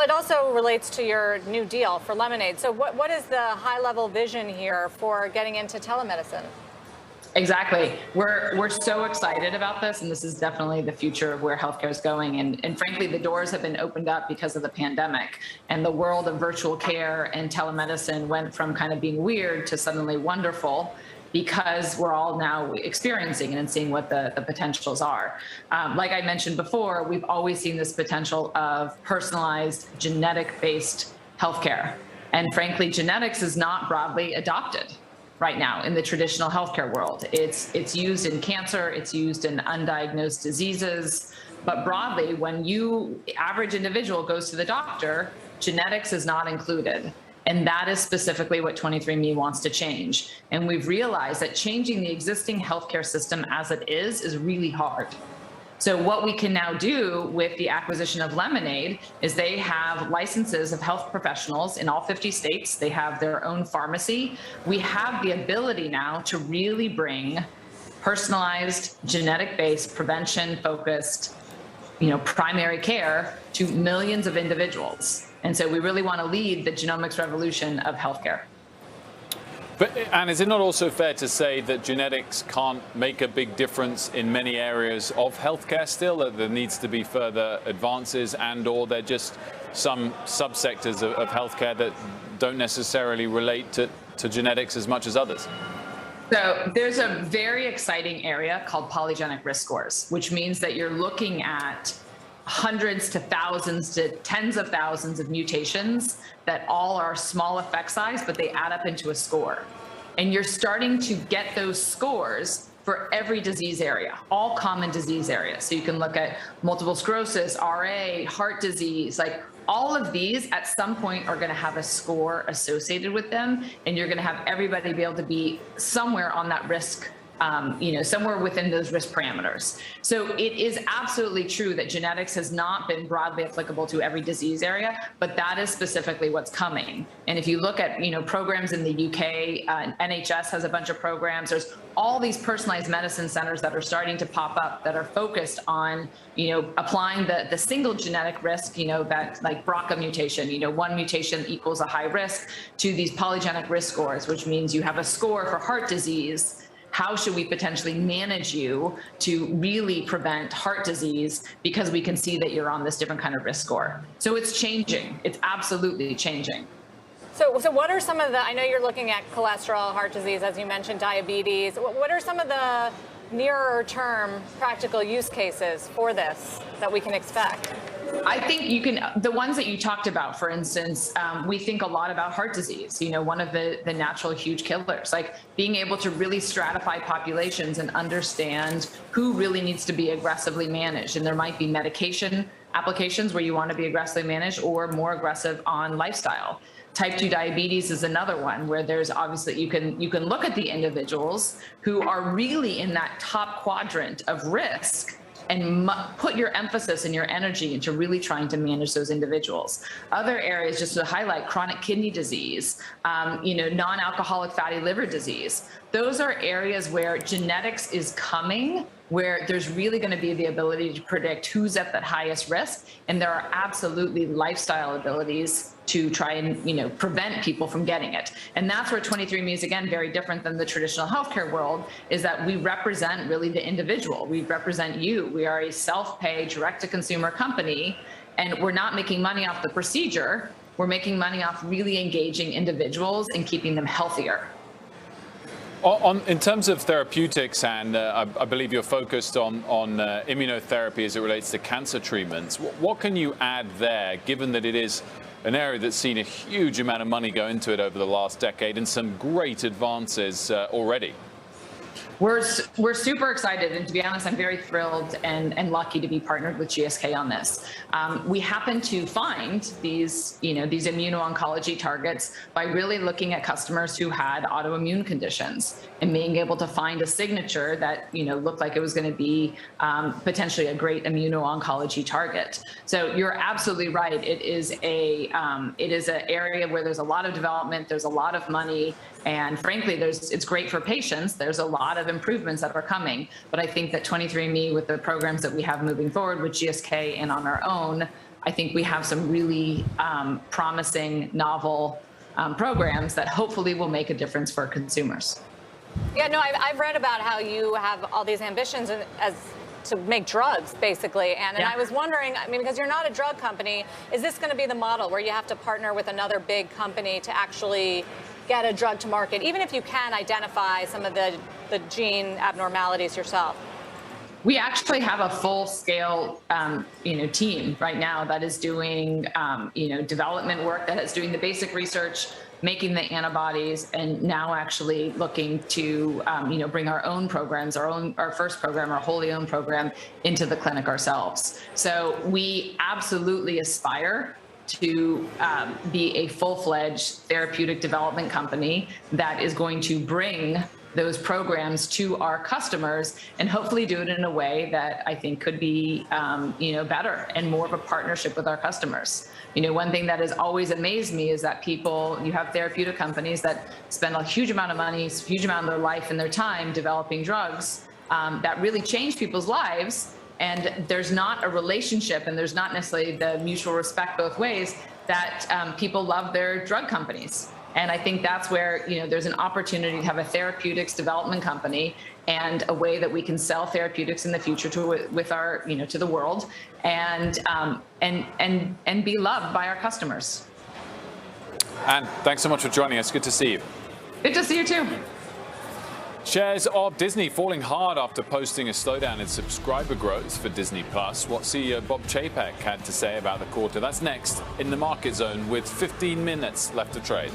it also relates to your new deal for Lemonade. So what is the high-level vision here for getting into telemedicine? Exactly. We're so excited about this, and this is definitely the future of where healthcare is going. And frankly, the doors have been opened up because of the pandemic, and the world of virtual care and telemedicine went from kind of being weird to suddenly wonderful, because we're all now experiencing it and seeing what the potentials are. Like I mentioned before, we've always seen this potential of personalized genetic-based healthcare. And frankly, genetics is not broadly adopted right now in the traditional healthcare world. It's used in cancer, it's used in undiagnosed diseases, but broadly, when average individual goes to the doctor, genetics is not included. And that is specifically what 23andMe wants to change. And we've realized that changing the existing healthcare system as it is really hard. So what we can now do with the acquisition of Lemonade is they have licenses of health professionals in all 50 states. They have their own pharmacy. We have the ability now to really bring personalized, genetic-based, prevention-focused, primary care to millions of individuals. And so we really want to lead the genomics revolution of healthcare. But, and is it not also fair to say that genetics can't make a big difference in many areas of healthcare still, that there needs to be further advances, and or they're just some subsectors of healthcare that don't necessarily relate to genetics as much as others? So there's a very exciting area called polygenic risk scores, which means that you're looking at hundreds to thousands to tens of thousands of mutations that all are small effect size, but they add up into a score. And you're starting to get those scores for every disease area, all common disease areas. So you can look at multiple sclerosis, RA, heart disease, like all of these at some point are going to have a score associated with them. And you're going to have everybody be able to be somewhere on that risk, somewhere within those risk parameters. So it is absolutely true that genetics has not been broadly applicable to every disease area, but that is specifically what's coming. And if you look at, programs in the UK, NHS has a bunch of programs. There's all these personalized medicine centers that are starting to pop up that are focused on, applying the single genetic risk, that like BRCA mutation, one mutation equals a high risk, to these polygenic risk scores, which means you have a score for heart disease. How should we potentially manage you to really prevent heart disease, because we can see that you're on this different kind of risk score. So it's changing. It's absolutely changing. So what are some of I know you're looking at cholesterol, heart disease, as you mentioned, diabetes. What are some of the nearer term practical use cases for this that we can expect? I think the ones that you talked about, for instance, we think a lot about heart disease, one of the natural huge killers, like being able to really stratify populations and understand who really needs to be aggressively managed. And there might be medication applications where you want to be aggressively managed, or more aggressive on lifestyle. Type 2 diabetes is another one where there's obviously you can look at the individuals who are really in that top quadrant of risk and put your emphasis and your energy into really trying to manage those individuals. Other areas, just to highlight, chronic kidney disease, non-alcoholic fatty liver disease. Those are areas where genetics is coming, where there's really going to be the ability to predict who's at that highest risk. And there are absolutely lifestyle abilities to try and prevent people from getting it. And that's where 23andMe is, again, very different than the traditional healthcare world, is that we represent really the individual. We represent you. We are a self-pay, direct-to-consumer company, and we're not making money off the procedure. We're making money off really engaging individuals and keeping them healthier. In terms of therapeutics, and I believe you're focused on immunotherapy as it relates to cancer treatments, what can you add there, given that it is an area that's seen a huge amount of money go into it over the last decade and some great advances already? We're super excited, and to be honest, I'm very thrilled and lucky to be partnered with GSK on this. We happen to find these immuno-oncology targets by really looking at customers who had autoimmune conditions and being able to find a signature that looked like it was going to be potentially a great immuno-oncology target. So you're absolutely right. It is an area where there's a lot of development, there's a lot of money, and frankly, it's great for patients. There's a lot of improvements that are coming, but I think that 23andMe, with the programs that we have moving forward with GSK and on our own, I think we have some really promising, novel programs that hopefully will make a difference for consumers. Yeah, no, I've read about how you have all these ambitions to make drugs, basically. And I was wondering, I mean, because you're not a drug company, is this going to be the model where you have to partner with another big company to actually get a drug to market, even if you can identify some of the gene abnormalities yourself? We actually have a full-scale, team right now that is doing, development work, that is doing the basic research, making the antibodies, and now actually looking to, bring our own programs, our first program, our wholly owned program, into the clinic ourselves. So we absolutely aspire to be a full-fledged therapeutic development company that is going to bring those programs to our customers and hopefully do it in a way that I think could be, better and more of a partnership with our customers. One thing that has always amazed me is that you have therapeutic companies that spend a huge amount of money, a huge amount of their life and their time developing drugs that really change people's lives. And there's not a relationship, and there's not necessarily the mutual respect both ways, that people love their drug companies. And I think that's where, there's an opportunity to have a therapeutics development company and a way that we can sell therapeutics in the future to the world and be loved by our customers. Anne, thanks so much for joining us. Good to see you. Good to see you too. Shares of Disney falling hard after posting a slowdown in subscriber growth for Disney+. What CEO Bob Chapek had to say about the quarter. That's next in the Market Zone with 15 minutes left to trade.